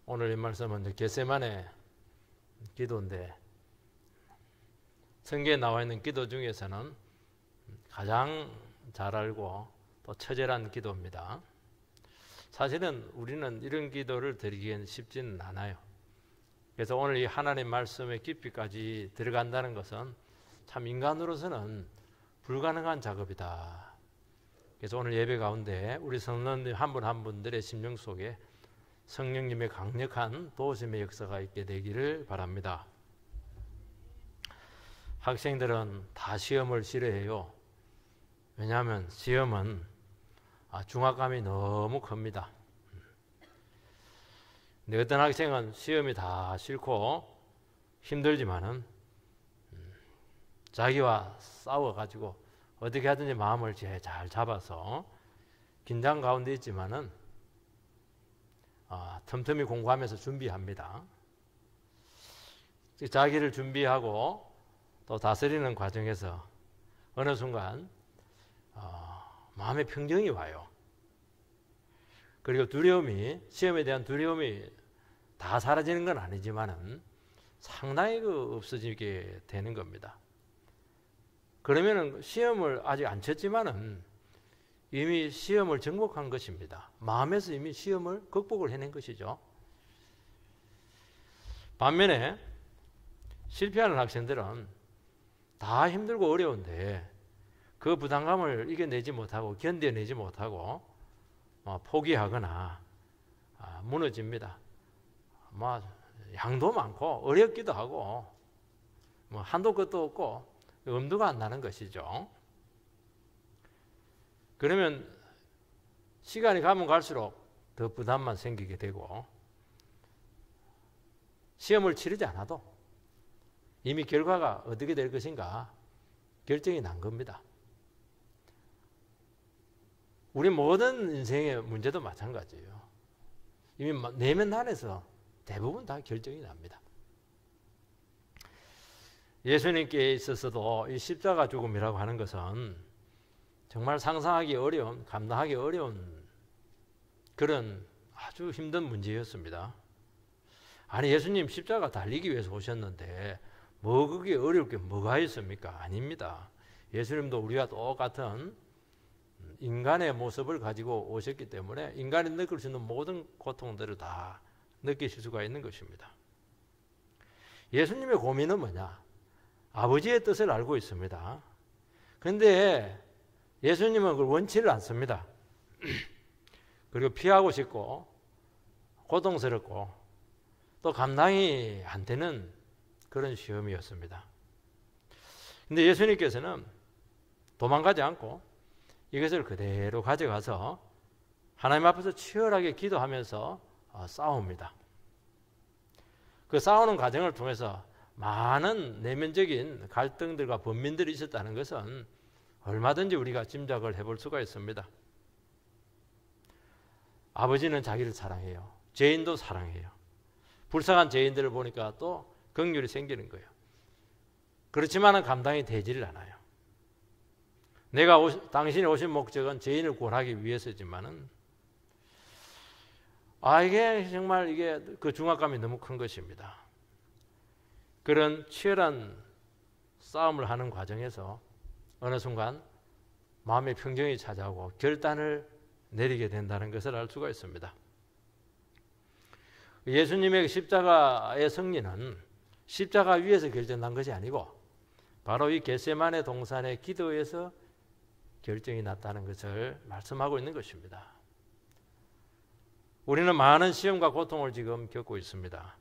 오늘 이 말씀은 겟세마네 기도인데, 성경에 나와 있는 기도 중에서는 가장 잘 알고 또 처절한 기도입니다. 사실은 우리는 이런 기도를 드리기엔 쉽지는 않아요. 그래서 오늘 이 하나님 말씀의 깊이까지 들어간다는 것은 참 인간으로서는 불가능한 작업이다. 그래서 오늘 예배 가운데 우리 성도님 한 분 한 분들의 심령 속에 성령님의 강력한 도우심의 역사가 있게 되기를 바랍니다. 학생들은 다 시험을 싫어해요. 왜냐하면 시험은 중압감이 너무 큽니다. 근데 어떤 학생은 시험이 다 싫고 힘들지만은 자기와 싸워가지고 어떻게 하든지 마음을 잘 잡아서 긴장 가운데 있지만은 틈틈이 공부하면서 준비합니다. 자기를 준비하고 또 다스리는 과정에서 어느 순간 마음의 평정이 와요. 그리고 두려움이, 시험에 대한 두려움이 다 사라지는 건 아니지만은 상당히 없어지게 되는 겁니다. 그러면은 시험을 아직 안 쳤지만은 이미 시험을 정복한 것입니다. 마음에서 이미 시험을 극복을 해낸 것이죠. 반면에 실패하는 학생들은 다 힘들고 어려운데 그 부담감을 이겨내지 못하고 견뎌내지 못하고 포기하거나 무너집니다. 양도 많고 어렵기도 하고 한도 끝도 없고 엄두가 안 나는 것이죠. 그러면 시간이 가면 갈수록 더 부담만 생기게 되고 시험을 치르지 않아도 이미 결과가 어떻게 될 것인가 결정이 난 겁니다. 우리 모든 인생의 문제도 마찬가지예요. 이미 내면단에서 대부분 다 결정이 납니다. 예수님께 있어서도 이 십자가 죽음이라고 하는 것은 정말 상상하기 어려운, 감당하기 어려운 그런 아주 힘든 문제였습니다. 아니, 예수님 십자가 달리기 위해서 오셨는데 그게 어려울 게 뭐가 있습니까? 아닙니다. 예수님도 우리와 똑같은 인간의 모습을 가지고 오셨기 때문에 인간이 느낄 수 있는 모든 고통들을 다 느끼실 수가 있는 것입니다. 예수님의 고민은 뭐냐? 아버지의 뜻을 알고 있습니다. 그런데 예수님은 그걸 원치를 않습니다. 그리고 피하고 싶고 고통스럽고 또 감당이 안 되는 그런 시험이었습니다. 그런데 예수님께서는 도망가지 않고 이것을 그대로 가져가서 하나님 앞에서 치열하게 기도하면서 싸웁니다. 그 싸우는 과정을 통해서 많은 내면적인 갈등들과 번민들이 있었다는 것은 얼마든지 우리가 짐작을 해볼 수가 있습니다. 아버지는 자기를 사랑해요. 죄인도 사랑해요. 불쌍한 죄인들을 보니까 또 긍휼이 생기는 거예요. 그렇지만은 감당이 되지를 않아요. 당신이 오신 목적은 죄인을 구원하기 위해서지만은 이게 정말 그 중압감이 너무 큰 것입니다. 그런 치열한 싸움을 하는 과정에서 어느 순간 마음의 평정이 찾아오고 결단을 내리게 된다는 것을 알 수가 있습니다. 예수님의 십자가의 승리는 십자가 위에서 결정난 것이 아니고 바로 이 겟세마네 동산의 기도에서 결정이 났다는 것을 말씀하고 있는 것입니다. 우리는 많은 시험과 고통을 지금 겪고 있습니다.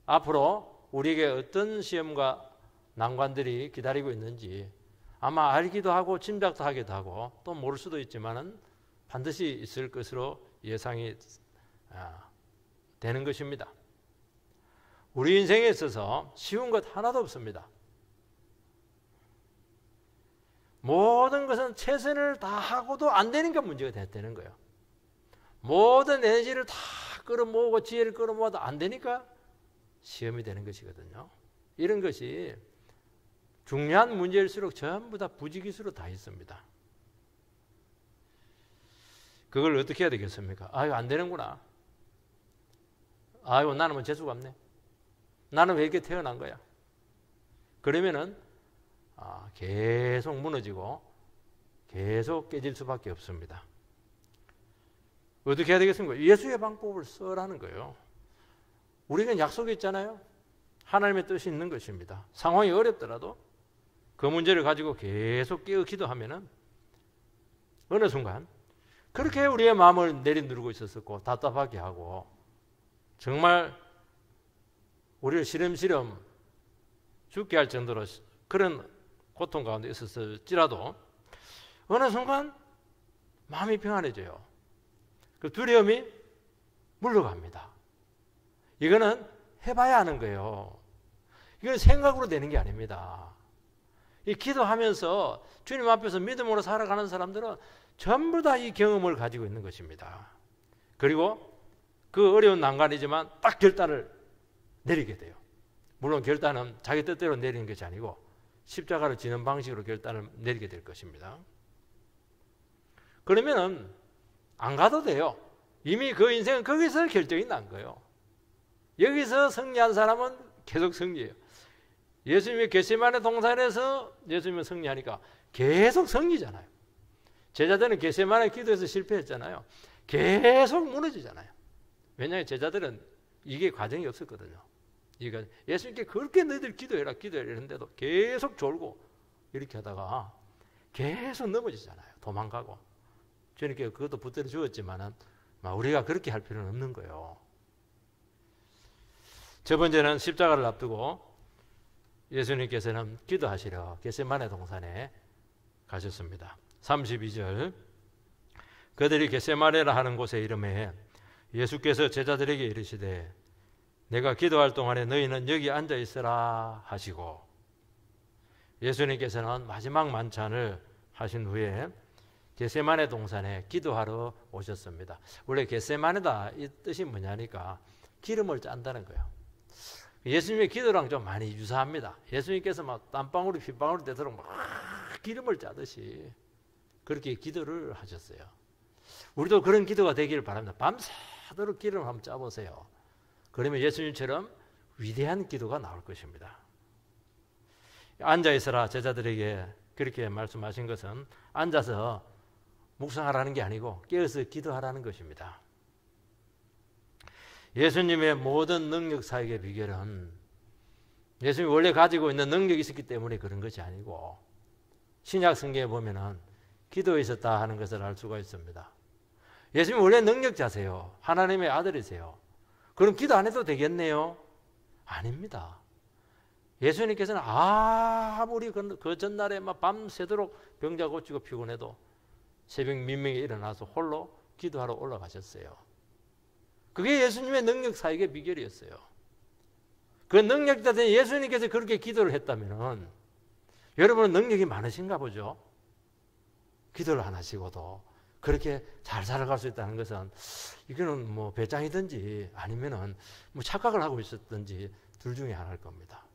앞으로 우리에게 어떤 시험과 난관들이 기다리고 있는지 아마 알기도 하고 짐작도 하기도 하고 또 모를 수도 있지만은 반드시 있을 것으로 예상이 되는 것입니다. 우리 인생에 있어서 쉬운 것 하나도 없습니다. 모든 것은 최선을 다하고도 안 되는 게 문제가 됐다는 거예요. 모든 에너지를 다 끌어모으고 지혜를 끌어모아도 안 되니까 시험이 되는 것이거든요. 이런 것이 중요한 문제일수록 전부 다 부지기수로 다 있습니다. 그걸 어떻게 해야 되겠습니까? 이거 안 되는구나. 아이고 나는 뭐 재수가 없네. 나는 왜 이렇게 태어난 거야? 그러면은 계속 무너지고 계속 깨질 수밖에 없습니다. 어떻게 해야 되겠습니까? 예수의 방법을 써라는 거예요. 우리가 약속이 있잖아요. 하나님의 뜻이 있는 것입니다. 상황이 어렵더라도 그 문제를 가지고 계속 깨어 기도하면은 어느 순간 그렇게 우리의 마음을 내리누르고 있었고 답답하게 하고 정말 우리를 시름시름 죽게 할 정도로 그런 고통 가운데 있었을지라도 어느 순간 마음이 평안해져요. 그 두려움이 물러갑니다. 이거는 해봐야 하는 거예요. 이건 생각으로 되는 게 아닙니다. 이 기도하면서 주님 앞에서 믿음으로 살아가는 사람들은 전부 다 이 경험을 가지고 있는 것입니다. 그리고 그 어려운 난관이지만 딱 결단을 내리게 돼요. 물론 결단은 자기 뜻대로 내리는 것이 아니고 십자가를 지는 방식으로 결단을 내리게 될 것입니다. 그러면은 안 가도 돼요. 이미 그 인생은 거기서 결정이 난 거예요. 여기서 승리한 사람은 계속 승리해요. 예수님이 겟세마네 동산에서 예수님은 승리하니까 계속 승리잖아요. 제자들은 겟세마네 기도에서 실패했잖아요. 계속 무너지잖아요. 왜냐하면 제자들은 이게 과정이 없었거든요. 그러니까 예수님께 그렇게 너희들 기도해라 했는데도 계속 졸고 이렇게 하다가 계속 넘어지잖아요. 도망가고. 주님께 그것도 붙들어 주었지만은 우리가 그렇게 할 필요는 없는 거예요. 첫 번째는 십자가를 앞두고 예수님께서는 기도하시려 겟세마네 동산에 가셨습니다. 32절 그들이 겟세마네라 하는 곳에 이르매 예수께서 제자들에게 이르시되 내가 기도할 동안에 너희는 여기 앉아 있으라 하시고 예수님께서는 마지막 만찬을 하신 후에 겟세마네 동산에 기도하러 오셨습니다. 원래 겟세마네다 이 뜻이 뭐냐니까 기름을 짠다는 거예요. 예수님의 기도랑 좀 많이 유사합니다. 예수님께서 막 땀방울이 핏방울이 되도록 막 기름을 짜듯이 그렇게 기도를 하셨어요. 우리도 그런 기도가 되기를 바랍니다. 밤새도록 기름을 한번 짜보세요. 그러면 예수님처럼 위대한 기도가 나올 것입니다. 앉아있으라 제자들에게 그렇게 말씀하신 것은 앉아서 묵상하라는 게 아니고 깨어서 기도하라는 것입니다. 예수님의 모든 능력 사역의 비결은 예수님이 원래 가지고 있는 능력이 있었기 때문에 그런 것이 아니고 신약 성경에 보면은 기도에 있었다 하는 것을 알 수가 있습니다. 예수님이 원래 능력자세요. 하나님의 아들이세요. 그럼 기도 안 해도 되겠네요? 아닙니다. 예수님께서는 아무리 그 전날에 막 밤새도록 병자 고치고 피곤해도 새벽 민명에 일어나서 홀로 기도하러 올라가셨어요. 그게 예수님의 능력 사역의 비결이었어요. 그 능력자된 예수님께서 그렇게 기도를 했다면 여러분은 능력이 많으신가 보죠? 기도를 안 하시고도 그렇게 잘 살아갈 수 있다는 것은 이거는 뭐 배짱이든지 아니면은 뭐 착각을 하고 있었든지 둘 중에 하나일 겁니다.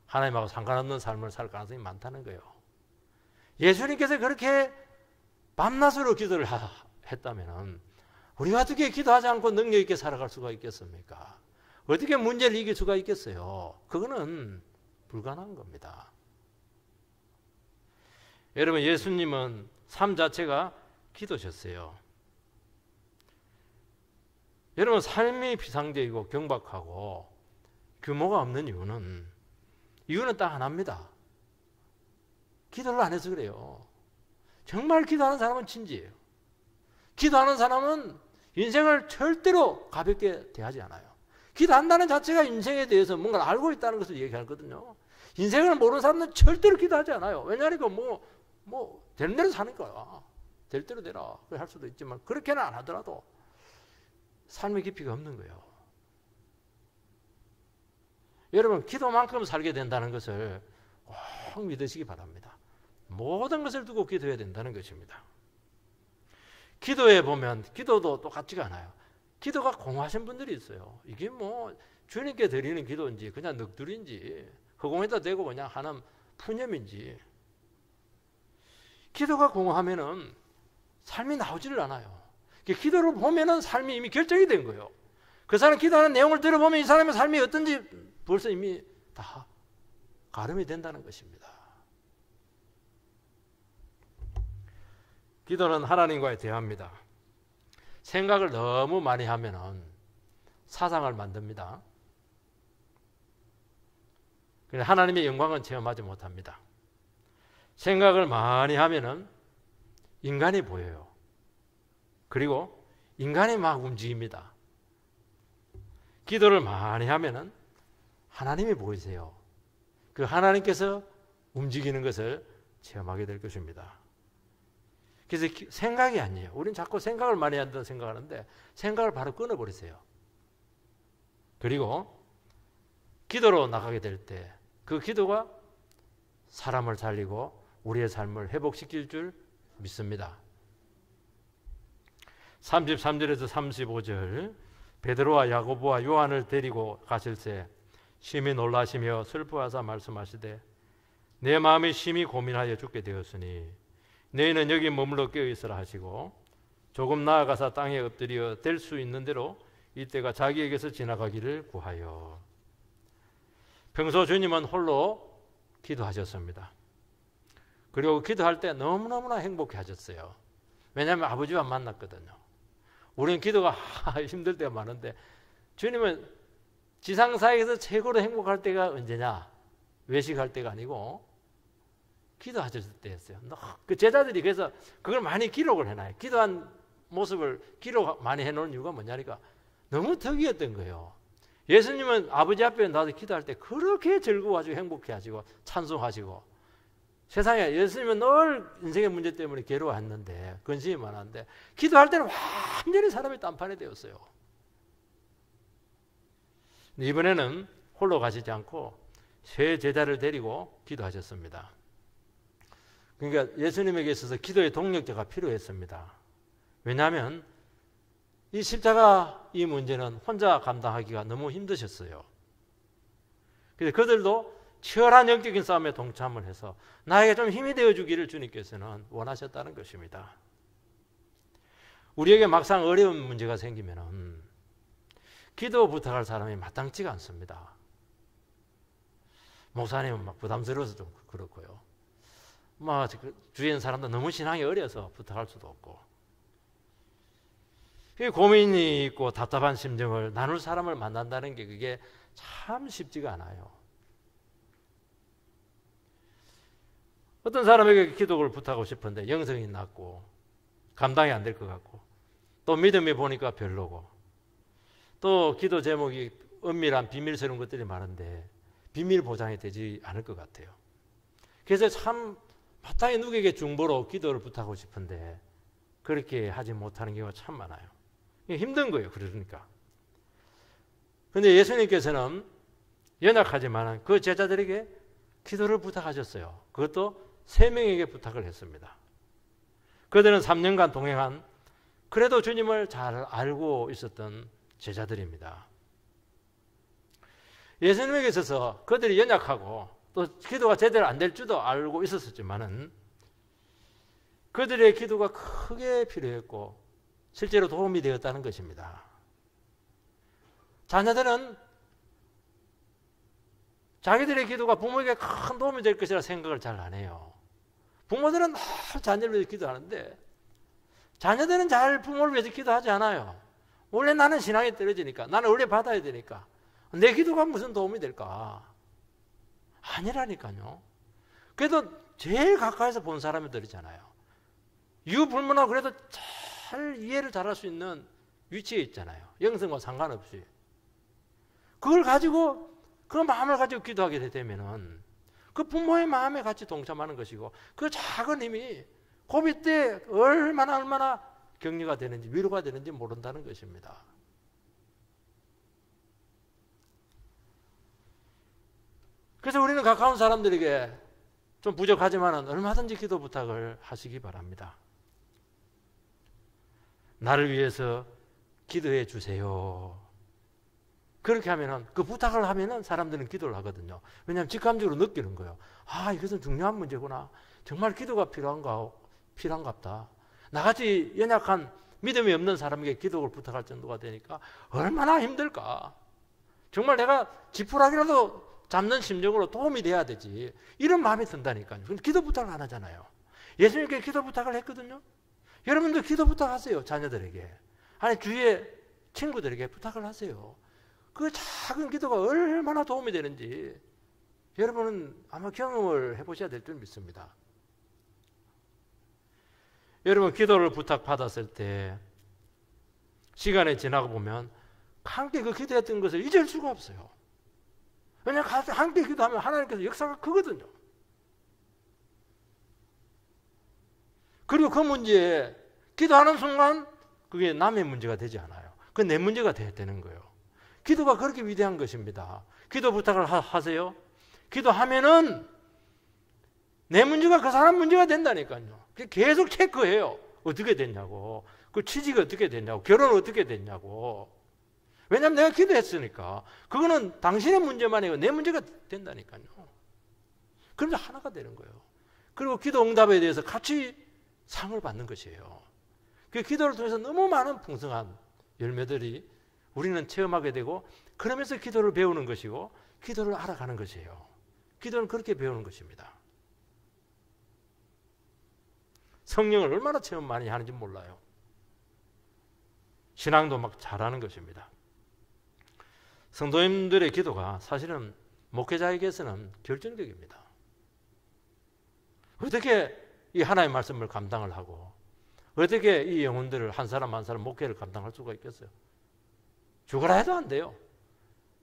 하나님하고 상관없는 삶을 살 가능성이 많다는 거예요. 예수님께서 그렇게 밤낮으로 기도를 했다면 우리가 어떻게 기도하지 않고 능력 있게 살아갈 수가 있겠습니까? 어떻게 문제를 이길 수가 있겠어요? 그거는 불가능한 겁니다. 여러분 예수님은 삶 자체가 기도셨어요. 여러분 삶이 비상적이고 경박하고 규모가 없는 이유는 딱 하나입니다. 기도를 안 해서 그래요. 정말 기도하는 사람은 진지해요. 기도하는 사람은 인생을 절대로 가볍게 대하지 않아요. 기도한다는 자체가 인생에 대해서 뭔가 알고 있다는 것을 얘기하거든요. 인생을 모르는 사람은 절대로 기도하지 않아요. 왜냐하니까 되는 대로 사는 거야. 될 대로 되라. 그렇게 할 수도 있지만 그렇게는 안 하더라도 삶의 깊이가 없는 거예요. 여러분 기도만큼 살게 된다는 것을 꼭 믿으시기 바랍니다. 모든 것을 두고 기도해야 된다는 것입니다. 기도에 보면 기도도 똑같지가 않아요. 기도가 공허하신 분들이 있어요. 이게 뭐 주님께 드리는 기도인지 그냥 넋두리인지 허공에다 대고 그냥 하는 푸념인지 기도가 공허하면은 삶이 나오지를 않아요. 기도를 보면은 삶이 이미 결정이 된 거예요. 그 사람 기도하는 내용을 들어보면 이 사람의 삶이 어떤지 벌써 이미 다 가름이 된다는 것입니다. 기도는 하나님과의 대화입니다. 생각을 너무 많이 하면은 사상을 만듭니다. 그래서 하나님의 영광은 체험하지 못합니다. 생각을 많이 하면은 인간이 보여요. 그리고 인간이 막 움직입니다. 기도를 많이 하면은 하나님이 보이세요. 그 하나님께서 움직이는 것을 체험하게 될 것입니다. 그래서 생각이 아니에요. 우리는 자꾸 생각을 많이 한다고 생각하는데 생각을 바로 끊어버리세요. 그리고 기도로 나가게 될 때 그 기도가 사람을 살리고 우리의 삶을 회복시킬 줄 믿습니다. 33절에서 35절 베드로와 야고보와 요한을 데리고 가실새 심히 놀라시며 슬퍼하사 말씀하시되 내 마음이 심히 고민하여 죽게 되었으니 너희는 여기 머물러 깨어있으라 하시고 조금 나아가서 땅에 엎드려 될 수 있는 대로 이때가 자기에게서 지나가기를 구하여. 평소 주님은 홀로 기도하셨습니다. 그리고 기도할 때 너무너무나 행복해 하셨어요. 왜냐하면 아버지와 만났거든요. 우리는 기도가 힘들 때가 많은데 주님은 지상사에서 최고로 행복할 때가 언제냐? 외식할 때가 아니고 기도하셨을 때였어요. 그 제자들이 그래서 그걸 많이 기록을 해놔요. 기도한 모습을 기록 많이 해놓은 이유가 뭐냐니까 너무 특이했던 거예요. 예수님은 아버지 앞에 나도 기도할 때 그렇게 즐거워하시고 행복해하시고 찬송하시고 세상에 예수님은 늘 인생의 문제 때문에 괴로워했는데 근심이 많았는데 기도할 때는 완전히 사람이 딴판이 되었어요. 이번에는 홀로 가시지 않고 세 제자를 데리고 기도하셨습니다. 그러니까 예수님에게 있어서 기도의 동력자가 필요했습니다. 왜냐하면 이 십자가 이 문제는 혼자 감당하기가 너무 힘드셨어요. 그래서 그들도 치열한 영적인 싸움에 동참을 해서 나에게 좀 힘이 되어주기를 주님께서는 원하셨다는 것입니다. 우리에게 막상 어려운 문제가 생기면 기도 부탁할 사람이 마땅치가 않습니다. 목사님은 막 부담스러워서 좀 그렇고요. 주위에 있는 사람도 너무 신앙이 어려서 부탁할 수도 없고 고민이 있고 답답한 심정을 나눌 사람을 만난다는 게 그게 참 쉽지가 않아요. 어떤 사람에게 기도를 부탁하고 싶은데 영성이 낮고 감당이 안 될 것 같고 또 믿음이 보니까 별로고 또 기도 제목이 은밀한 비밀스러운 것들이 많은데 비밀 보장이 되지 않을 것 같아요. 그래서 참 마땅히 누구에게 중보로 기도를 부탁하고 싶은데 그렇게 하지 못하는 경우가 참 많아요. 힘든 거예요. 그러니까. 그런데 예수님께서는 연약하지만 그 제자들에게 기도를 부탁하셨어요. 그것도 3명에게 부탁을 했습니다. 그들은 3년간 동행한 그래도 주님을 잘 알고 있었던 제자들입니다. 예수님에게 있어서 그들이 연약하고 또 기도가 제대로 안 될 줄도 알고 있었지만은 그들의 기도가 크게 필요했고 실제로 도움이 되었다는 것입니다. 자녀들은 자기들의 기도가 부모에게 큰 도움이 될 것이라 생각을 잘 안 해요. 부모들은 자녀를 위해서 기도하는데 자녀들은 잘 부모를 위해서 기도하지 않아요. 원래 나는 신앙이 떨어지니까 나는 원래 받아야 되니까 내 기도가 무슨 도움이 될까? 아니라니까요. 그래도 제일 가까이서 본 사람들이잖아요. 유불문하고 그래도 잘 이해를 잘할 수 있는 위치에 있잖아요. 영성과 상관없이. 그걸 가지고 그 마음을 가지고 기도하게 되면은 그 부모의 마음에 같이 동참하는 것이고 그 작은 힘이 고비 때 얼마나 격려가 되는지 위로가 되는지 모른다는 것입니다. 그래서 우리는 가까운 사람들에게 좀 부족하지만 얼마든지 기도 부탁을 하시기 바랍니다. 나를 위해서 기도해 주세요. 그렇게 하면은 그 부탁을 하면은 사람들은 기도를 하거든요. 왜냐하면 직감적으로 느끼는 거예요. 아, 이것은 중요한 문제구나. 정말 기도가 필요한갑다. 나같이 연약한 믿음이 없는 사람에게 기도를 부탁할 정도가 되니까 얼마나 힘들까. 정말 내가 지푸라기라도 잡는 심정으로 도움이 돼야 되지. 이런 마음이 든다니까요. 근데 기도 부탁을 안 하잖아요. 예수님께 기도 부탁을 했거든요. 여러분도 기도 부탁하세요. 자녀들에게. 아니 주위에 친구들에게 부탁을 하세요. 그 작은 기도가 얼마나 도움이 되는지 여러분은 아마 경험을 해보셔야 될 줄 믿습니다. 여러분 기도를 부탁받았을 때 시간이 지나고 보면 함께 그 기도했던 것을 잊을 수가 없어요. 왜냐하면 함께 기도하면 하나님께서 역사가 크거든요. 그리고 그 문제에 기도하는 순간 그게 남의 문제가 되지 않아요. 그건 내 문제가 되는 거예요. 기도가 그렇게 위대한 것입니다. 기도 부탁을 하세요. 기도하면은 내 문제가 그 사람 문제가 된다니까요. 계속 체크해요. 어떻게 됐냐고. 그 취직이 어떻게 됐냐고. 결혼 어떻게 됐냐고. 왜냐하면 내가 기도했으니까. 그거는 당신의 문제만 아니고 내 문제가 된다니까요. 그러면 하나가 되는 거예요. 그리고 기도 응답에 대해서 같이 상을 받는 것이에요. 그 기도를 통해서 너무 많은 풍성한 열매들이 우리는 체험하게 되고 그러면서 기도를 배우는 것이고 기도를 알아가는 것이에요. 기도는 그렇게 배우는 것입니다. 성령을 얼마나 체험 많이 하는지 몰라요. 신앙도 막 잘하는 것입니다. 성도님들의 기도가 사실은 목회자에게서는 결정적입니다. 어떻게 이 하나님의 말씀을 감당을 하고 어떻게 이 영혼들을 한 사람 한 사람 목회를 감당할 수가 있겠어요? 죽어라 해도 안 돼요.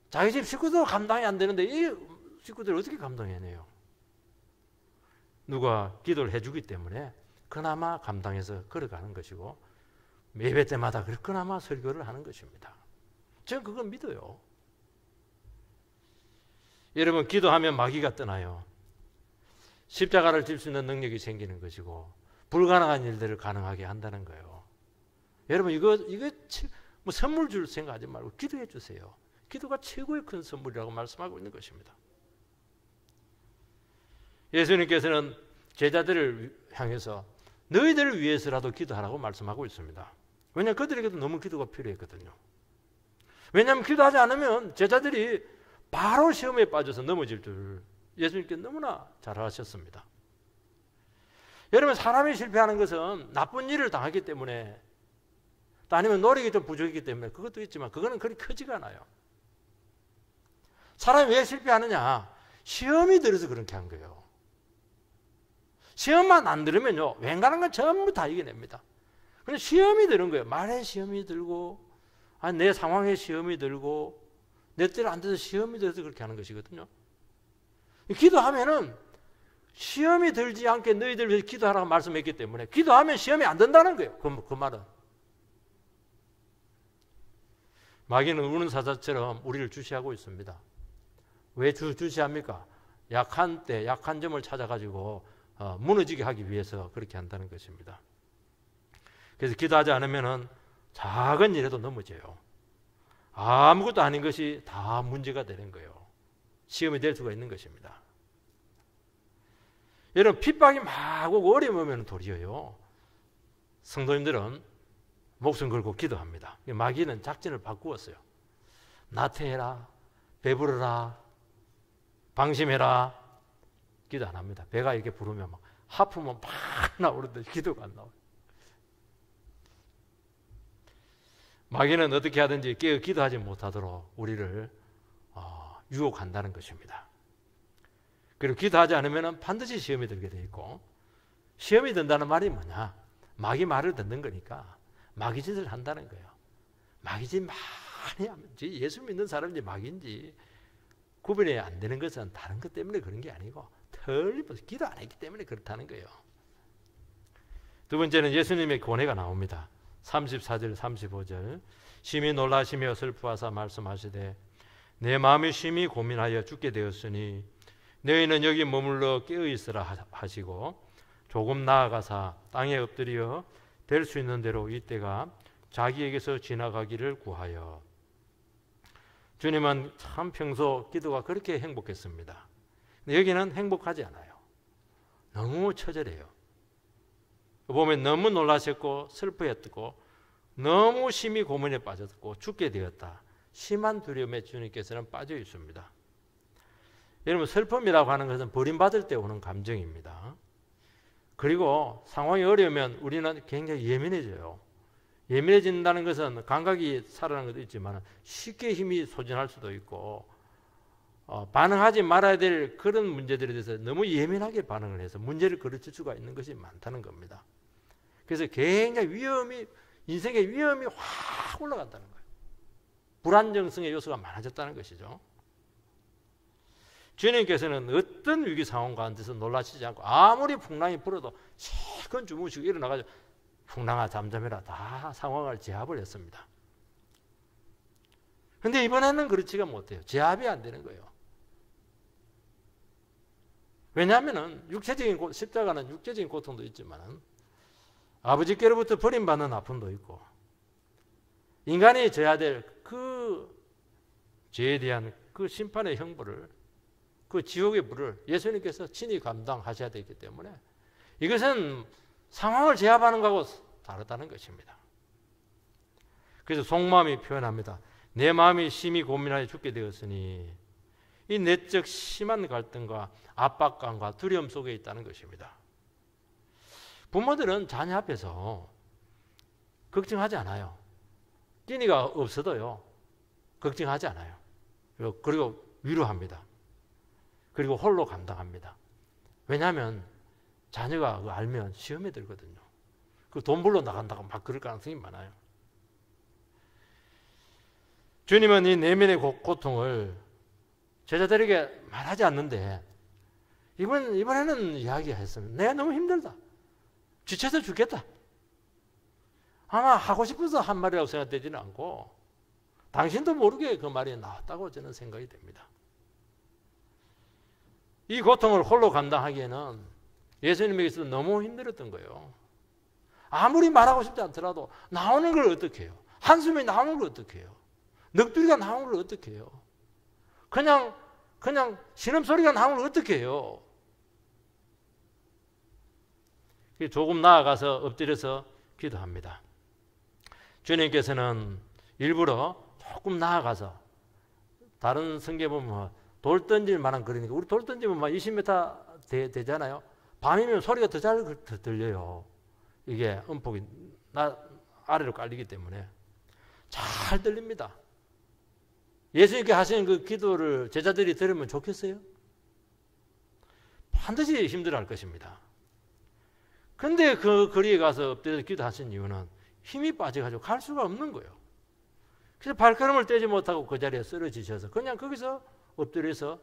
자기 집 식구도 감당이 안 되는데 이 식구들을 어떻게 감당해내요? 누가 기도를 해주기 때문에 그나마 감당해서 걸어가는 것이고 예배 때마다 그나마 설교를 하는 것입니다. 저는 그걸 믿어요. 여러분 기도하면 마귀가 떠나요. 십자가를 질 수 있는 능력이 생기는 것이고 불가능한 일들을 가능하게 한다는 거예요. 여러분 이거 뭐 선물 줄 생각하지 말고 기도해 주세요. 기도가 최고의 큰 선물이라고 말씀하고 있는 것입니다. 예수님께서는 제자들을 향해서 너희들을 위해서라도 기도하라고 말씀하고 있습니다. 왜냐하면 그들에게도 너무 기도가 필요했거든요. 왜냐하면 기도하지 않으면 제자들이 바로 시험에 빠져서 넘어질 줄 예수님께 너무나 잘 아셨습니다. 여러분 사람이 실패하는 것은 나쁜 일을 당하기 때문에 또 아니면 노력이 좀 부족이기 때문에 그것도 있지만 그거는 그리 크지가 않아요. 사람이 왜 실패하느냐? 시험이 들어서 그렇게 한 거예요. 시험만 안 들으면요 웬간한 건 전부 다 이겨냅니다. 근데 시험이 드는 거예요. 말에 시험이 들고 아니 내 상황에 시험이 들고 내 뜻을 안 돼서 시험이 들어서 그렇게 하는 것이거든요. 기도하면은 시험이 들지 않게 너희들 위해서 기도하라고 말씀했기 때문에 기도하면 시험이 안 된다는 거예요. 그 말은. 마귀는 우는 사자처럼 우리를 주시하고 있습니다. 왜 주시합니까? 약한 때 약한 점을 찾아가지고 무너지게 하기 위해서 그렇게 한다는 것입니다. 그래서 기도하지 않으면은 작은 일에도 넘어져요. 아무것도 아닌 것이 다 문제가 되는 거예요. 시험이 될 수가 있는 것입니다. 여러분 핍박이 막 오고 어려움 오면 도리어요. 성도님들은 목숨 걸고 기도합니다. 마귀는 작전을 바꾸었어요. 나태해라, 배부르라, 방심해라. 기도 안 합니다. 배가 이렇게 부르면 막 하품은 막 나오는데 기도가 안 나와요. 마귀는 어떻게 하든지 깨어 기도하지 못하도록 우리를 유혹한다는 것입니다. 그리고 기도하지 않으면 반드시 시험이 들게 돼 있고 시험이 든다는 말이 뭐냐? 마귀 말을 듣는 거니까 마귀 짓을 한다는 거예요. 마귀 짓 많이 하면 예수 믿는 사람인지 마귀인지 구분이 안 되는 것은 다른 것 때문에 그런 게 아니고 틀림없이 기도 안 했기 때문에 그렇다는 거예요. 두 번째는 예수님의 고뇌가 나옵니다. 34절 35절 심히 놀라시며 슬퍼하사 말씀하시되 내 마음이 심히 고민하여 죽게 되었으니 너희는 여기 머물러 깨어있으라 하시고 조금 나아가사 땅에 엎드려 될 수 있는 대로 이때가 자기에게서 지나가기를 구하여. 주님은 참 평소 기도가 그렇게 행복했습니다. 근데 여기는 행복하지 않아요. 너무 처절해요. 보면 너무 놀라셨고 슬퍼했고 너무 심히 고문에 빠졌고 죽게 되었다. 심한 두려움에 주님께서는 빠져 있습니다. 여러분, 슬픔이라고 하는 것은 버림받을 때 오는 감정입니다. 그리고 상황이 어려우면 우리는 굉장히 예민해져요. 예민해진다는 것은 감각이 살아나는 것도 있지만 쉽게 힘이 소진할 수도 있고 반응하지 말아야 될 그런 문제들에 대해서 너무 예민하게 반응을 해서 문제를 그르칠 수가 있는 것이 많다는 겁니다. 그래서 굉장히 인생의 위험이 확 올라간다는 거예요. 불안정성의 요소가 많아졌다는 것이죠. 주님께서는 어떤 위기 상황 가운데서 놀라시지 않고 아무리 풍랑이 불어도 실컷 주무시고 일어나가지고 풍랑아 잠잠해라 다 상황을 제압을 했습니다. 근데 이번에는 그렇지가 못해요. 제압이 안 되는 거예요. 왜냐하면 십자가는 육체적인 고통도 있지만 아버지께로부터 버림받는 아픔도 있고 인간이 져야 될 그 죄에 대한 그 심판의 형벌을, 그 지옥의 불을 예수님께서 친히 감당하셔야 되기 때문에 이것은 상황을 제압하는 것하고 다르다는 것입니다. 그래서 속마음이 표현합니다. 내 마음이 심히 고민하여 죽게 되었으니 이 내적 심한 갈등과 압박감과 두려움 속에 있다는 것입니다. 부모들은 자녀 앞에서 걱정하지 않아요. 끼니가 없어도요 걱정하지 않아요. 그리고 위로합니다. 그리고 홀로 감당합니다. 왜냐하면 자녀가 알면 시험에 들거든요. 그 돈 벌러 나간다고 막 그럴 가능성이 많아요. 주님은 이 내면의 고통을 제자들에게 말하지 않는데 이번에는 이야기했습니다. 내가 너무 힘들다. 지쳐서 죽겠다. 아마 하고 싶어서 한 말이라고 생각되지는 않고 당신도 모르게 그 말이 나왔다고 저는 생각이 됩니다. 이 고통을 홀로 감당하기에는 예수님에게서 너무 힘들었던 거예요. 아무리 말하고 싶지 않더라도 나오는 걸 어떻게 해요? 한숨이 나오는 걸 어떻게 해요? 넋두리가 나오는 걸 어떻게 해요? 그냥 신음소리가 나오는 걸 어떻게 해요? 조금 나아가서 엎드려서 기도합니다. 주님께서는 일부러 조금 나아가서 다른 성경에 보면 돌 던질 만한 거리니까 우리 돌 던지면 막 20m 되잖아요. 밤이면 소리가 더 잘 들려요. 이게 음폭이 아래로 깔리기 때문에 잘 들립니다. 예수님께 하시는 그 기도를 제자들이 들으면 좋겠어요? 반드시 힘들어할 것입니다. 근데 그 거리에 가서 엎드려서 기도하신 이유는 힘이 빠져가지고 갈 수가 없는 거예요. 그래서 발걸음을 떼지 못하고 그 자리에 쓰러지셔서 그냥 거기서 엎드려서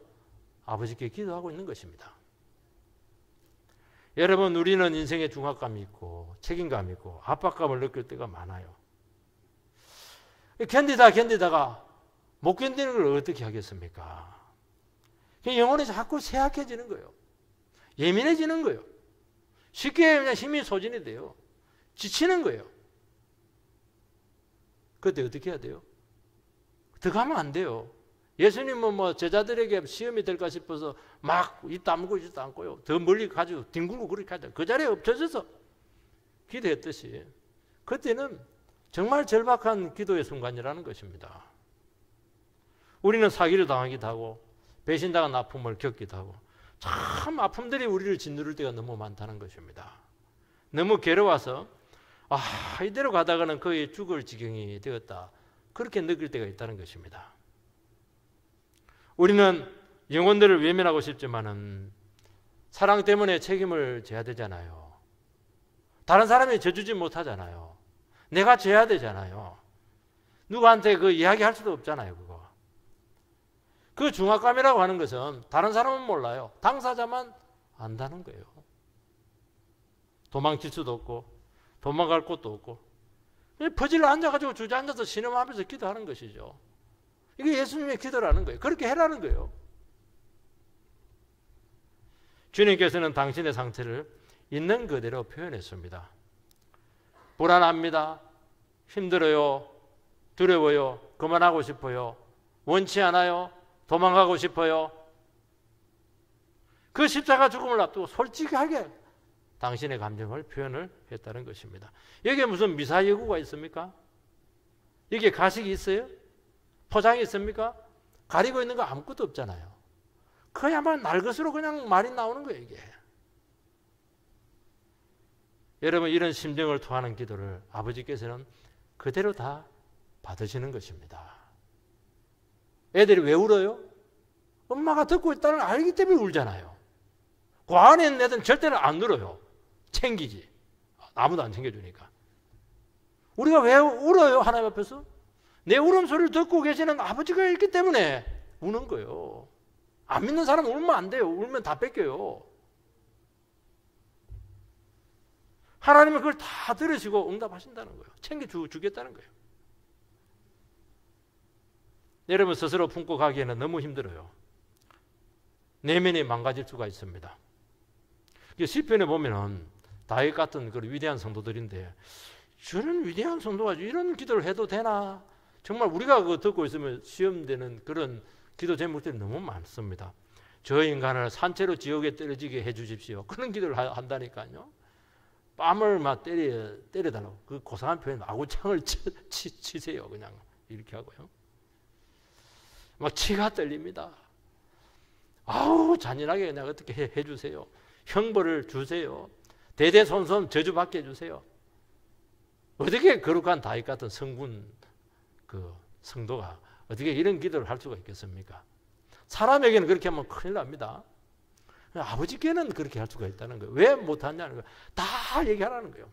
아버지께 기도하고 있는 것입니다. 여러분, 우리는 인생에 중압감이 있고 책임감이 있고 압박감을 느낄 때가 많아요. 견디다가 못 견디는 걸 어떻게 하겠습니까? 영혼이 자꾸 쇠약해지는 거예요. 예민해지는 거예요. 쉽게 그냥 힘이 소진이 돼요. 지치는 거예요. 그때 어떻게 해야 돼요? 더 가면 안 돼요. 예수님은 뭐 제자들에게 시험이 될까 싶어서 막 입 다물고 있지도 않고요. 더 멀리 가지고 뒹굴고 그렇게 하죠. 그 자리에 엎쳐져서 기도했듯이 그때는 정말 절박한 기도의 순간이라는 것입니다. 우리는 사기를 당하기도 하고 배신당한 아픔을 겪기도 하고 참 아픔들이 우리를 짓누를 때가 너무 많다는 것입니다. 너무 괴로워서 이대로 가다가는 거의 죽을 지경이 되었다. 그렇게 느낄 때가 있다는 것입니다. 우리는 영혼들을 외면하고 싶지만은 사랑 때문에 책임을 져야 되잖아요. 다른 사람이 져주지 못하잖아요. 내가 져야 되잖아요. 누구한테 그 이야기할 수도 없잖아요. 그거. 그 중압감이라고 하는 것은 다른 사람은 몰라요. 당사자만 안다는 거예요. 도망칠 수도 없고 도망갈 곳도 없고 퍼질러 앉아가지고 주저앉아서 신음하면서 기도하는 것이죠. 이게 예수님의 기도라는 거예요. 그렇게 해라는 거예요. 주님께서는 당신의 상태를 있는 그대로 표현했습니다. 불안합니다. 힘들어요. 두려워요. 그만하고 싶어요. 원치 않아요. 도망가고 싶어요. 그 십자가 죽음을 앞두고 솔직하게 당신의 감정을 표현을 했다는 것입니다. 여기에 무슨 미사여구가 있습니까? 이게 가식이 있어요? 포장이 있습니까? 가리고 있는 거 아무것도 없잖아요. 그야말로 날것으로 그냥 말이 나오는 거예요, 이게. 여러분, 이런 심정을 토하는 기도를 아버지께서는 그대로 다 받으시는 것입니다. 애들이 왜 울어요? 엄마가 듣고 있다는 걸 알기 때문에 울잖아요. 그 안에 있는 애들은 절대로 안 울어요. 챙기지. 아무도 안 챙겨주니까. 우리가 왜 울어요, 하나님 앞에서? 내 울음소리를 듣고 계시는 아버지가 있기 때문에 우는 거예요. 안 믿는 사람은 울면 안 돼요. 울면 다 뺏겨요. 하나님은 그걸 다 들으시고 응답하신다는 거예요. 챙겨주겠다는 거예요. 여러분 스스로 품고 가기에는 너무 힘들어요. 내면이 망가질 수가 있습니다. 시편에 보면은 다윗 같은 그런 위대한 성도들인데 저런 위대한 성도가 이런 기도를 해도 되나? 정말 우리가 그거 듣고 있으면 시험되는 그런 기도 제목들이 너무 많습니다. 저 인간을 산채로 지옥에 떨어지게 해주십시오. 그런 기도를 한다니까요. 뺨을 막 때려달라고. 그 고상한 표현, 아구창을 치세요. 그냥 이렇게 하고요. 막 치가 떨립니다. 아우 잔인하게 그냥 어떻게 해주세요. 형벌을 주세요. 대대손손 저주받게 해주세요. 어떻게 거룩한 다윗 같은 성군 그 성도가 어떻게 이런 기도를 할 수가 있겠습니까? 사람에게는 그렇게 하면 큰일 납니다. 아버지께는 그렇게 할 수가 있다는 거예요. 왜 못하냐는 거예요. 다 얘기하라는 거예요.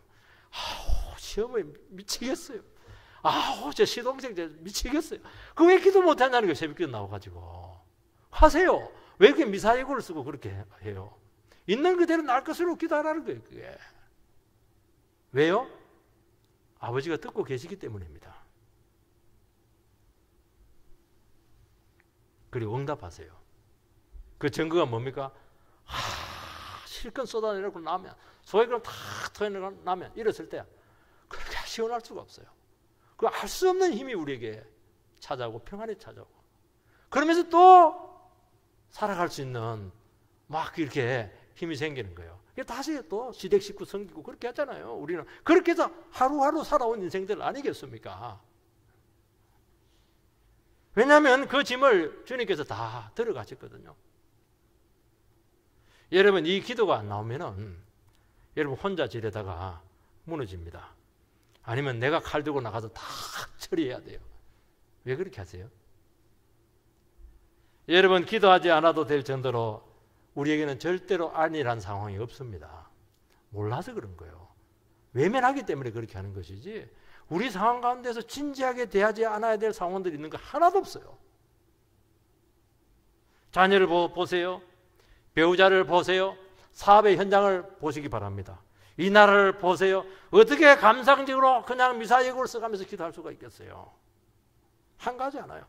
아우 시어머니 미치겠어요. 아우 제 시동생 미치겠어요. 그 왜 기도 못하냐는 거예요. 새벽기도 나와가지고 하세요. 왜 이렇게 미사예고를 쓰고 그렇게 해요? 있는 그대로 날 것으로 기도하라는 거예요. 그게 왜요? 아버지가 듣고 계시기 때문입니다. 그리고 응답하세요. 그 증거가 뭡니까? 실컷 쏟아내고 나면 소액을 다 터내고 나면 이랬을 때 그렇게 시원할 수가 없어요. 그 알 수 없는 힘이 우리에게 찾아오고 평안이 찾아오고 그러면서 또 살아갈 수 있는 막 이렇게 힘이 생기는 거예요. 다시 또 시댁 식구 섬기고 그렇게 하잖아요. 우리는 그렇게 해서 하루하루 살아온 인생들 아니겠습니까? 왜냐하면 그 짐을 주님께서 다 들어가셨거든요. 여러분 이 기도가 안 나오면은 여러분 혼자 지내다가 무너집니다. 아니면 내가 칼 들고 나가서 다 처리해야 돼요. 왜 그렇게 하세요? 여러분 기도하지 않아도 될 정도로 우리에게는 절대로 아니란 상황이 없습니다. 몰라서 그런 거예요. 외면하기 때문에 그렇게 하는 것이지 우리 상황 가운데서 진지하게 대하지 않아야 될 상황들이 있는 거 하나도 없어요. 자녀를 보세요. 배우자를 보세요. 사업의 현장을 보시기 바랍니다. 이 나라를 보세요. 어떻게 감상적으로 그냥 미사예고를 써가면서 기도할 수가 있겠어요? 한 가지 하나요.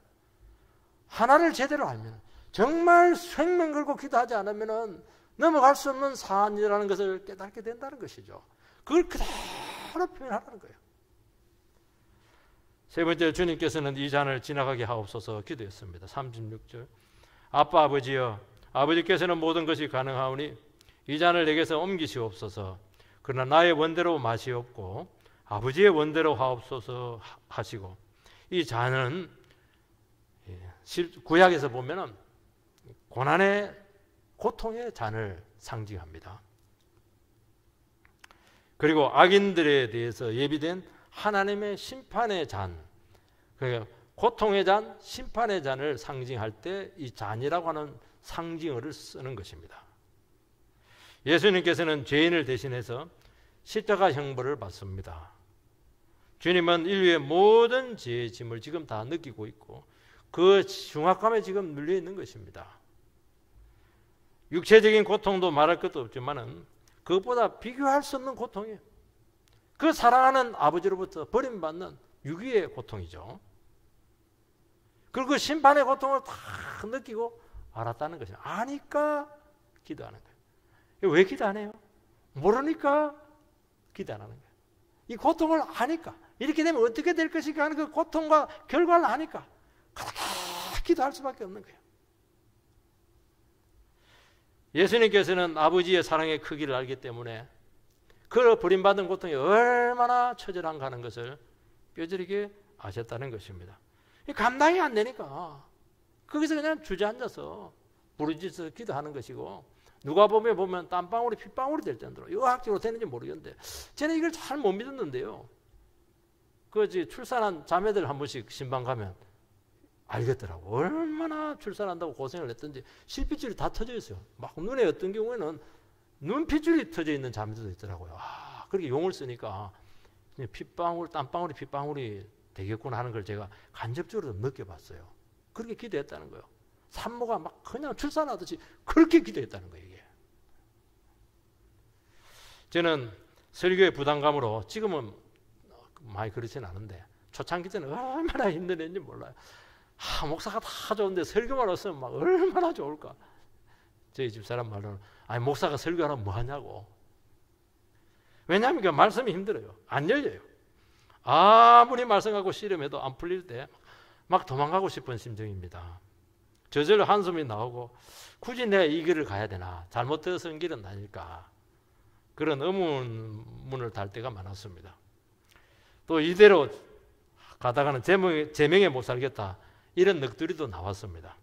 하나를 제대로 알면 정말 생명 걸고 기도하지 않으면 넘어갈 수 없는 사안이라는 것을 깨닫게 된다는 것이죠. 그걸 그대로 표현하라는 거예요. 세 번째 주님께서는 이 잔을 지나가게 하옵소서 기도했습니다. 36절 아빠 아버지여 아버지께서는 모든 것이 가능하오니 이 잔을 내게서 옮기시옵소서 그러나 나의 원대로 마시옵고 아버지의 원대로 하옵소서 하시고 이 잔은 구약에서 보면은 고난의 고통의 잔을 상징합니다. 그리고 악인들에 대해서 예비된 하나님의 심판의 잔, 그러니까 고통의 잔, 심판의 잔을 상징할 때 이 잔이라고 하는 상징어를 쓰는 것입니다. 예수님께서는 죄인을 대신해서 십자가 형벌을 받습니다. 주님은 인류의 모든 죄의 짐을 지금 다 느끼고 있고 그 중압감에 지금 눌려 있는 것입니다. 육체적인 고통도 말할 것도 없지만은 그것보다 비교할 수 없는 고통이에요. 그 사랑하는 아버지로부터 버림받는 유기의 고통이죠. 그리고 그 심판의 고통을 다 느끼고 알았다는 것이죠. 아니까 기도하는 거예요. 왜 기도 안 해요? 모르니까 기도 안 하는 거예요. 이 고통을 아니까 이렇게 되면 어떻게 될 것인가 하는 그 고통과 결과를 아니까 그렇게 기도할 수밖에 없는 거예요. 예수님께서는 아버지의 사랑의 크기를 알기 때문에 그 버림받은 고통이 얼마나 처절한가 하는 것을 뼈저리게 아셨다는 것입니다. 감당이 안 되니까 거기서 그냥 주저앉아서 부르짖어서 기도하는 것이고, 누가 보면 땀방울이 핏방울이 될 정도로 의학적으로 되는지 모르겠는데 저는 이걸 잘 못 믿었는데요. 출산한 자매들 한 번씩 신방 가면 알겠더라고. 얼마나 출산한다고 고생을 했던지 실핏줄이 다 터져 있어요. 막 눈에 어떤 경우에는 눈핏줄이 터져 있는 자매들도 있더라고요. 그렇게 용을 쓰니까 핏방울, 땀방울이 핏방울이 되겠구나 하는 걸 제가 간접적으로 느껴봤어요. 그렇게 기도했다는 거예요. 산모가 막 그냥 출산하듯이 그렇게 기도했다는 거예요. 이게. 저는 설교의 부담감으로 지금은 많이 그렇지는 않은데 초창기 때는 얼마나 힘들었는지 몰라요. 목사가 다 좋은데 설교만 했으면 막 얼마나 좋을까. 저희 집사람 말로는 목사가 설교하면 뭐 하냐고. 왜냐하면 그 말씀이 힘들어요. 안 열려요. 아무리 말씀하고 씨름해도 안 풀릴 때 막 도망가고 싶은 심정입니다. 저절로 한숨이 나오고 굳이 내가 이 길을 가야 되나, 잘못 들어선 길은 아닐까, 그런 의문문을 달 때가 많았습니다. 또 이대로 가다가는 제명에 못 살겠다, 이런 넋두리도 나왔습니다.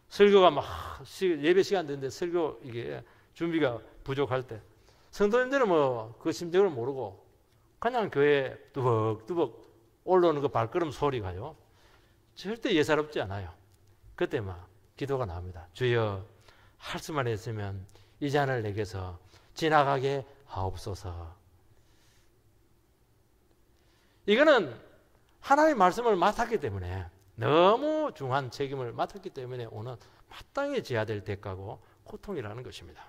설교가 막 예배 시간 됐는데 설교 이게 준비가 부족할 때 성도님들은 뭐 그 심정을 모르고 그냥 교회에 뚜벅뚜벅 올라오는 그 발걸음 소리가요 절대 예사롭지 않아요. 그때 막 기도가 나옵니다. 주여, 할 수만 했으면 이 잔을 내게서 지나가게 하옵소서. 이거는 하나님의 말씀을 맡았기 때문에, 너무 중한 책임을 맡았기 때문에 오는 마땅히 져야 될 대가고 고통이라는 것입니다.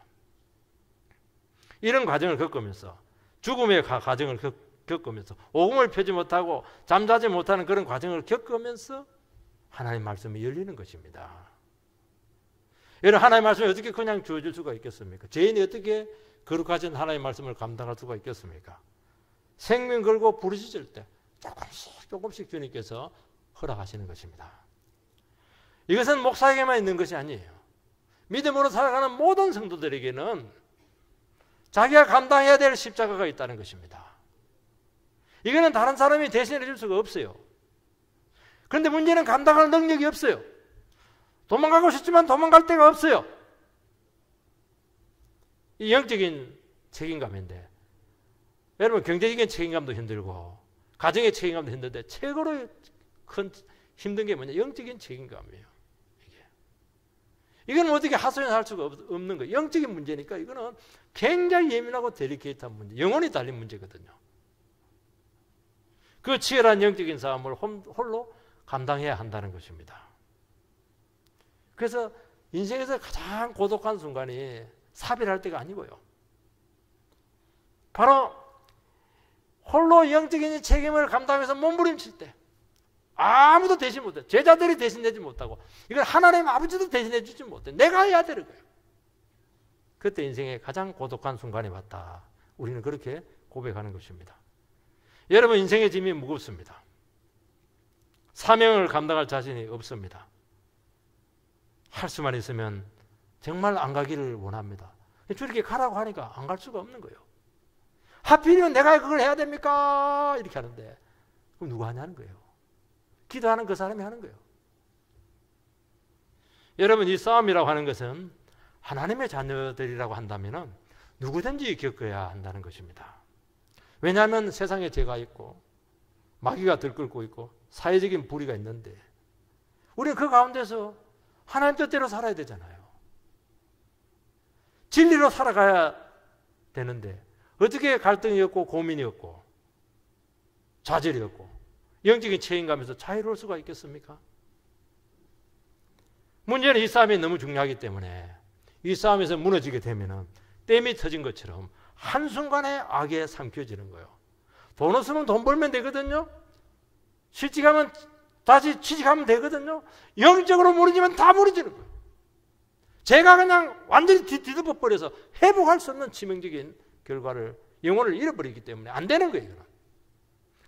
이런 과정을 겪으면서, 죽음의 과정을 겪으면서, 오금을 펴지 못하고 잠자지 못하는 그런 과정을 겪으면서 하나님의 말씀이 열리는 것입니다. 여러분, 하나님의 말씀이 어떻게 그냥 주어질 수가 있겠습니까? 죄인이 어떻게 거룩하신 하나님의 말씀을 감당할 수가 있겠습니까? 생명 걸고 부르짖을 때 조금씩 주님께서 허락하시는 것입니다. 이것은 목사에게만 있는 것이 아니에요. 믿음으로 살아가는 모든 성도들에게는 자기가 감당해야 될 십자가가 있다는 것입니다. 이거는 다른 사람이 대신해 줄 수가 없어요. 그런데 문제는 감당할 능력이 없어요. 도망가고 싶지만 도망갈 데가 없어요. 이 영적인 책임감인데, 여러분, 경제적인 책임감도 힘들고 가정의 책임감도 힘든데 최고로 큰 힘든 게 뭐냐? 영적인 책임감이에요. 이건 어떻게 하소연할 수가 없는 거예요. 영적인 문제니까 이거는 굉장히 예민하고 데리케이트한 문제, 영혼이 달린 문제거든요. 그 치열한 영적인 싸움을 홀로 감당해야 한다는 것입니다. 그래서 인생에서 가장 고독한 순간이 사별할 때가 아니고요, 바로 홀로 영적인 책임을 감당해서 몸부림칠 때, 아무도 대신 못해, 제자들이 대신해주지 못하고, 이건 하나님 아버지도 대신해주지 못해, 내가 해야 되는 거예요. 그때 인생의 가장 고독한 순간이 왔다, 우리는 그렇게 고백하는 것입니다. 여러분, 인생의 짐이 무겁습니다. 사명을 감당할 자신이 없습니다. 할 수만 있으면 정말 안 가기를 원합니다. 저렇게 가라고 하니까 안 갈 수가 없는 거예요. 하필이면 내가 그걸 해야 됩니까? 이렇게 하는데 그럼 누가 하냐는 거예요. 기도하는 그 사람이 하는 거예요. 여러분, 이 싸움이라고 하는 것은 하나님의 자녀들이라고 한다면 누구든지 겪어야 한다는 것입니다. 왜냐하면 세상에 죄가 있고 마귀가 들끓고 있고 사회적인 불의가 있는데 우리는 그 가운데서 하나님 뜻대로 살아야 되잖아요. 진리로 살아가야 되는데 어떻게 갈등이 없고 고민이 없고 좌절이 없고 영적인 책임감에서 자유로울 수가 있겠습니까? 문제는 이 싸움이 너무 중요하기 때문에 이 싸움에서 무너지게 되면 댐이 터진 것처럼 한순간에 악에 삼켜지는 거예요. 돈 없으면 돈 벌면 되거든요. 실직하면 다시 취직하면 되거든요. 영적으로 무너지면 다 무너지는 거예요. 제가 그냥 완전히 뒤덮어 버려서 회복할 수 없는 치명적인 결과를, 영혼을 잃어버리기 때문에 안 되는 거예요. 이거는.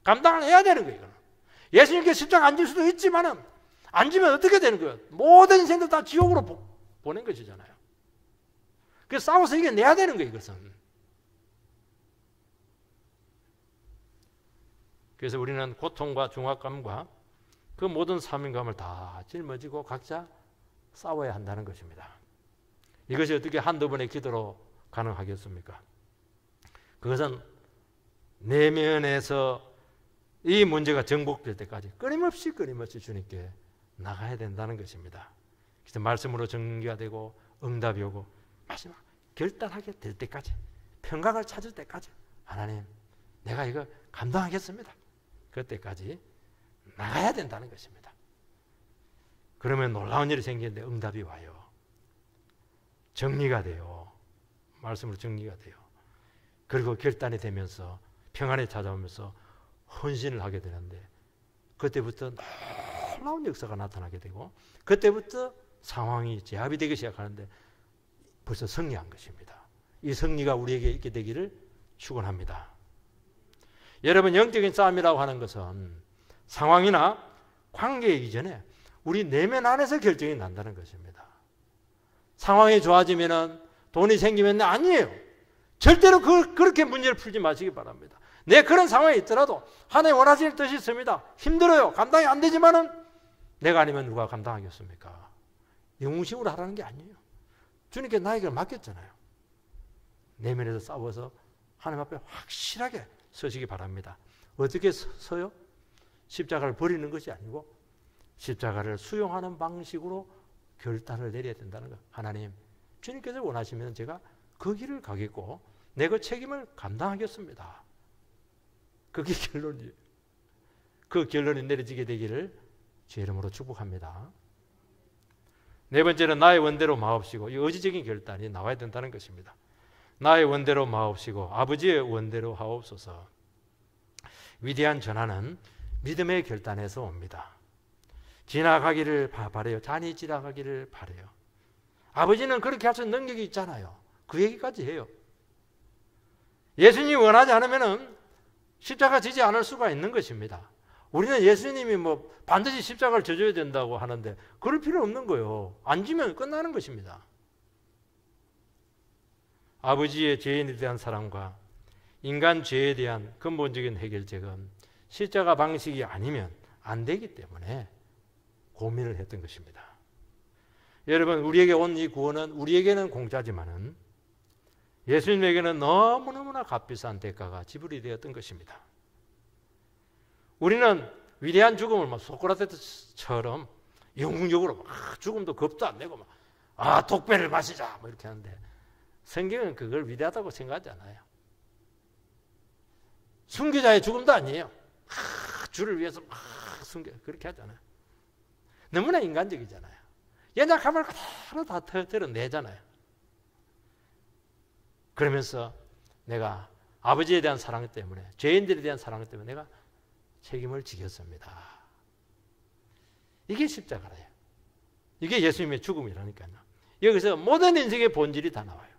감당을 해야 되는 거예요. 이거는. 예수님께 십자가 안 질 수도 있지만은 안 지면 어떻게 되는 거예요? 모든 인생도 다 지옥으로 보낸 것이잖아요. 그래서 싸워서 이겨내야 되는 거예요. 이것은. 그래서 우리는 고통과 중압감과 그 모든 사명감을 다 짊어지고 각자 싸워야 한다는 것입니다. 이것이 어떻게 한두 번의 기도로 가능하겠습니까? 그것은 내면에서 이 문제가 정복될 때까지 끊임없이 주님께 나가야 된다는 것입니다. 그래서 말씀으로 전개가 되고 응답이 오고 마지막 결단하게 될 때까지, 평강을 찾을 때까지 하나님 내가 이거 감당하겠습니다. 그때까지 나가야 된다는 것입니다. 그러면 놀라운 일이 생기는데 응답이 와요. 정리가 돼요. 말씀으로 정리가 돼요. 그리고 결단이 되면서 평안이 찾아오면서 헌신을 하게 되는데 그때부터 놀라운 역사가 나타나게 되고 그때부터 상황이 제압이 되기 시작하는데 벌써 승리한 것입니다. 이 승리가 우리에게 있게 되기를 축원합니다. 여러분, 영적인 싸움이라고 하는 것은 상황이나 관계 이전에 우리 내면 안에서 결정이 난다는 것입니다. 상황이 좋아지면 돈이 생기면 아니에요. 절대로 그렇게 문제를 풀지 마시기 바랍니다. 내 그런 상황이 있더라도 하나님 원하시는 뜻이 있습니다. 힘들어요. 감당이 안 되지만은 내가 아니면 누가 감당하겠습니까? 영웅심으로 하라는 게 아니에요. 주님께 나에게 맡겼잖아요. 내면에서 싸워서 하나님 앞에 확실하게 서시기 바랍니다. 어떻게 서요? 십자가를 버리는 것이 아니고 십자가를 수용하는 방식으로 결단을 내려야 된다는 것. 하나님, 주님께서 원하시면 제가 그 길을 가겠고 내 그 책임을 감당하겠습니다. 그게 결론이에요. 그 결론이 내려지게 되기를 주의 이름으로 축복합니다. 네 번째는 나의 원대로 마옵시고, 이 의지적인 결단이 나와야 된다는 것입니다. 나의 원대로 마옵시고 아버지의 원대로 하옵소서. 위대한 전환은 믿음의 결단에서 옵니다. 지나가기를 바라요. 잔이 지나가기를 바라요. 아버지는 그렇게 할 수 있는 능력이 있잖아요. 그 얘기까지 해요. 예수님이 원하지 않으면 십자가 지지 않을 수가 있는 것입니다. 우리는 예수님이 반드시 십자가를 져줘야 된다고 하는데 그럴 필요 없는 거예요. 안 지면 끝나는 것입니다. 아버지의 죄인에 대한 사랑과 인간 죄에 대한 근본적인 해결책은 십자가 방식이 아니면 안 되기 때문에 고민을 했던 것입니다. 여러분, 우리에게 온 이 구원은 우리에게는 공짜지만은 예수님에게는 너무너무나 값비싼 대가가 지불이 되었던 것입니다. 우리는 위대한 죽음을 소크라테스처럼 영웅적으로 죽음도 겁도 안 내고 독배를 마시자 이렇게 하는데 성경은 그걸 위대하다고 생각하지 않아요. 순교자의 죽음도 아니에요. 주를 위해서 순교 그렇게 하잖아요. 너무나 인간적이잖아요. 연약함을 그대로 다 드러내잖아요. 그러면서 내가 아버지에 대한 사랑 때문에, 죄인들에 대한 사랑 때문에 내가 책임을 지겠습니다. 이게 십자가예요. 이게 예수님의 죽음이라니까요. 여기서 모든 인생의 본질이 다 나와요.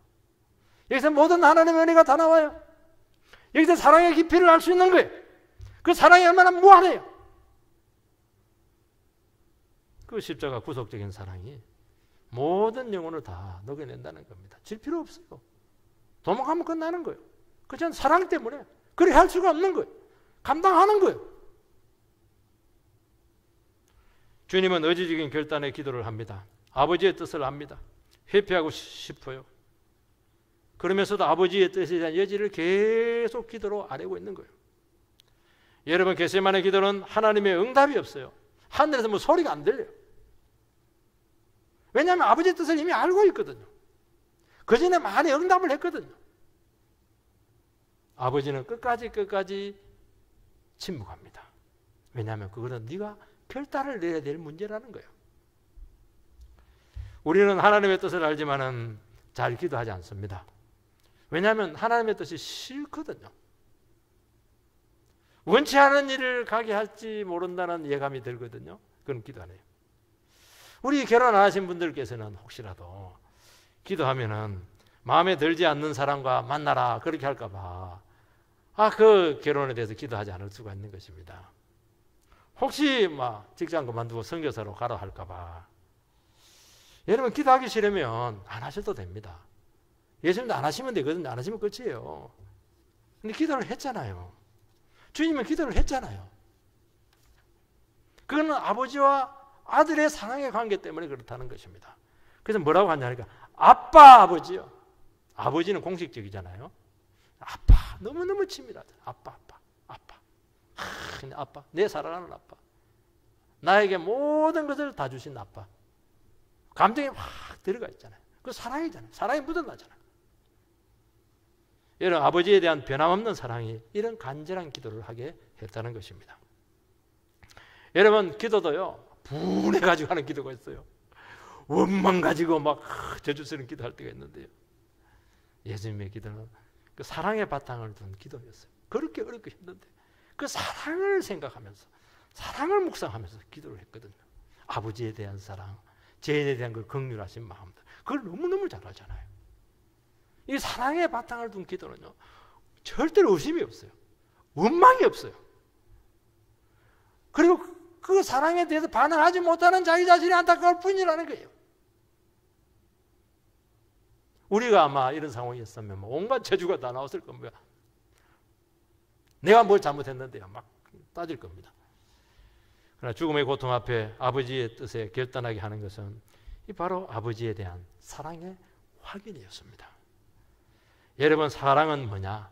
여기서 모든 하나님의 은혜가 다 나와요. 여기서 사랑의 깊이를 알 수 있는 거예요. 그 사랑이 얼마나 무한해요. 그 십자가 구속적인 사랑이 모든 영혼을 다 녹여낸다는 겁니다. 질 필요 없어요. 도망가면 끝나는 거예요. 그전 사랑 때문에 그렇게 할 수가 없는 거예요. 감당하는 거예요. 주님은 의지적인 결단의 기도를 합니다. 아버지의 뜻을 압니다. 회피하고 싶어요. 그러면서도 아버지의 뜻에 대한 여지를 계속 기도로 아뢰고 있는 거예요. 여러분, 겟세마네 기도는 하나님의 응답이 없어요. 하늘에서 소리가 안 들려요. 왜냐하면 아버지의 뜻을 이미 알고 있거든요. 그 전에 많이 응답을 했거든요. 아버지는 끝까지 침묵합니다. 왜냐하면 그거는 네가 결단을 내려야 될 문제라는 거예요. 우리는 하나님의 뜻을 알지만은 잘 기도하지 않습니다. 왜냐하면 하나님의 뜻이 싫거든요. 원치 않은 일을 가게 할지 모른다는 예감이 들거든요. 그건 기도 안 해요. 우리 결혼 안 하신 분들께서는 혹시라도 기도하면은 마음에 들지 않는 사람과 만나라 그렇게 할까 봐 그 결혼에 대해서 기도하지 않을 수가 있는 것입니다. 혹시 직장 그만두고 선교사로 가라 할까 봐. 여러분, 기도하기 싫으면 안 하셔도 됩니다. 예수님도 안 하시면 되거든요. 안 하시면 끝이에요. 근데 기도를 했잖아요. 주님은 기도를 했잖아요. 그거는 아버지와 아들의 사랑의 관계 때문에 그렇다는 것입니다. 그래서 뭐라고 하냐니까 아빠, 아버지요. 아버지는 공식적이잖아요. 아빠, 너무너무 친밀하잖아요. 아빠. 근데 아빠, 내 사랑하는 아빠. 나에게 모든 것을 다 주신 아빠. 감정이 확 들어가 있잖아요. 그 사랑이잖아요. 사랑이 묻어나잖아요. 이런 아버지에 대한 변함없는 사랑이 이런 간절한 기도를 하게 했다는 것입니다. 여러분, 기도도요, 분해가지고 하는 기도가 있어요. 원망 가지고 막 저주 쓰는 기도할 때가 있는데요. 예수님의 기도는 그 사랑의 바탕을 둔 기도였어요. 그렇게 어렵고 힘든데 그 사랑을 생각하면서, 사랑을 묵상하면서 기도를 했거든요. 아버지에 대한 사랑, 죄인에 대한 그 긍휼하신 마음들, 그걸 너무너무 잘하잖아요. 이 사랑의 바탕을 둔 기도는요, 절대로 의심이 없어요. 원망이 없어요. 그리고 그 사랑에 대해서 반응하지 못하는 자기 자신이 안타까울 뿐이라는 거예요. 우리가 아마 이런 상황이었으면 온갖 저주가 다 나왔을 겁니다. 내가 뭘 잘못했는데요, 막 따질 겁니다. 그러나 죽음의 고통 앞에 아버지의 뜻에 결단하게 하는 것은 바로 아버지에 대한 사랑의 확인이었습니다. 여러분, 사랑은 뭐냐?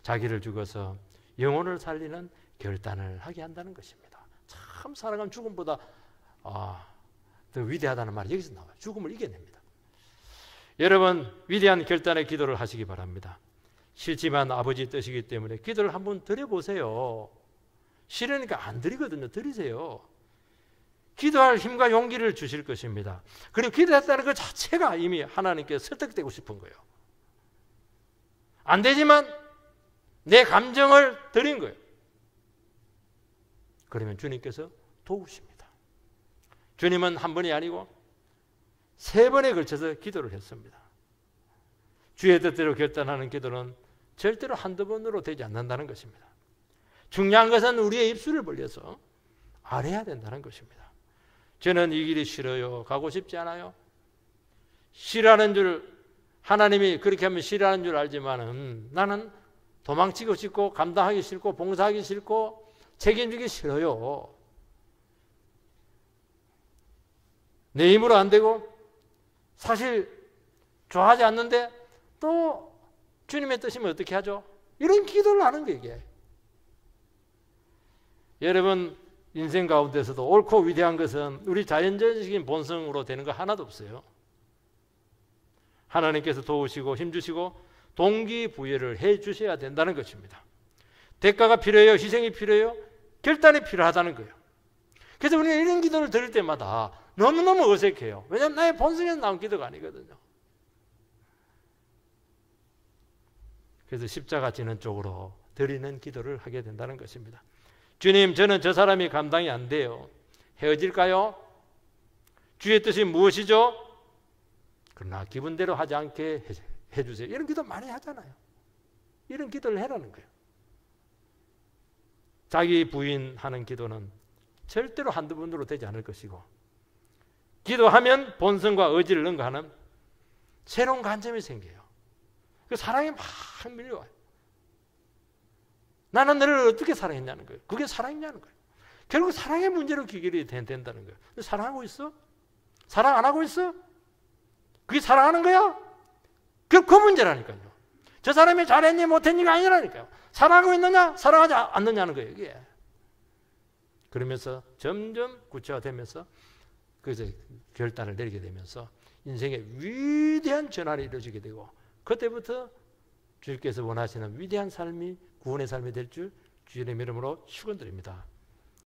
자기를 죽어서 영혼을 살리는 결단을 하게 한다는 것입니다. 참 사랑은 죽음보다 더 위대하다는 말이 여기서 나와요. 죽음을 이겨냅니다. 여러분, 위대한 결단의 기도를 하시기 바랍니다. 싫지만 아버지 뜻이기 때문에 기도를 한번 드려보세요. 싫으니까 안 드리거든요. 드리세요. 기도할 힘과 용기를 주실 것입니다. 그리고 기도했다는 것 자체가 이미 하나님께 설득되고 싶은 거예요. 안 되지만 내 감정을 드린 거예요. 그러면 주님께서 도우십니다. 주님은 한 번이 아니고 3번에 걸쳐서 기도를 했습니다. 주의 뜻대로 결단하는 기도는 절대로 한두 번으로 되지 않는다는 것입니다. 중요한 것은 우리의 입술을 벌려서 알아야 된다는 것입니다. 저는 이 길이 싫어요. 가고 싶지 않아요. 싫어하는 줄, 하나님이 그렇게 하면 싫어하는 줄 알지만 나는 도망치고 싶고 감당하기 싫고 봉사하기 싫고 책임지기 싫어요. 내 힘으로 안 되고 사실 좋아하지 않는데 또 주님의 뜻이면 어떻게 하죠? 이런 기도를 하는 거예요, 이게. 여러분, 인생 가운데서도 옳고 위대한 것은 우리 자연적인 본성으로 되는 거 하나도 없어요. 하나님께서 도우시고 힘주시고 동기부여를 해 주셔야 된다는 것입니다. 대가가 필요해요? 희생이 필요해요? 결단이 필요하다는 거예요. 그래서 우리는 이런 기도를 드릴 때마다 너무너무 어색해요. 왜냐하면 나의 본성에서 나온 기도가 아니거든요. 그래서 십자가 지는 쪽으로 드리는 기도를 하게 된다는 것입니다. 주님, 저는 저 사람이 감당이 안 돼요. 헤어질까요? 주의 뜻이 무엇이죠? 그러나 기분대로 하지 않게 해주세요. 이런 기도 많이 하잖아요. 이런 기도를 해라는 거예요. 자기 부인하는 기도는 절대로 한두 번으로 되지 않을 것이고, 기도하면 본성과 의지를 능가하는 새로운 관점이 생겨요. 그 사랑이 막 밀려와요. 나는 너를 어떻게 사랑했냐는 거예요. 그게 사랑이냐는 거예요. 결국 사랑의 문제로 귀결이 된다는 거예요. 사랑하고 있어? 사랑 안 하고 있어? 그게 사랑하는 거야? 그 문제라니까요. 저 사람이 잘했니 못했니가 아니라니까요. 사랑하고 있느냐 사랑하지 않느냐는 거예요, 이게. 그러면서 점점 구체화되면서 그래서 결단을 내리게 되면서 인생의 위대한 전환이 이루어지게 되고, 그때부터 주님께서 원하시는 위대한 삶이 구원의 삶이 될 줄 주님의 이름으로 축원드립니다.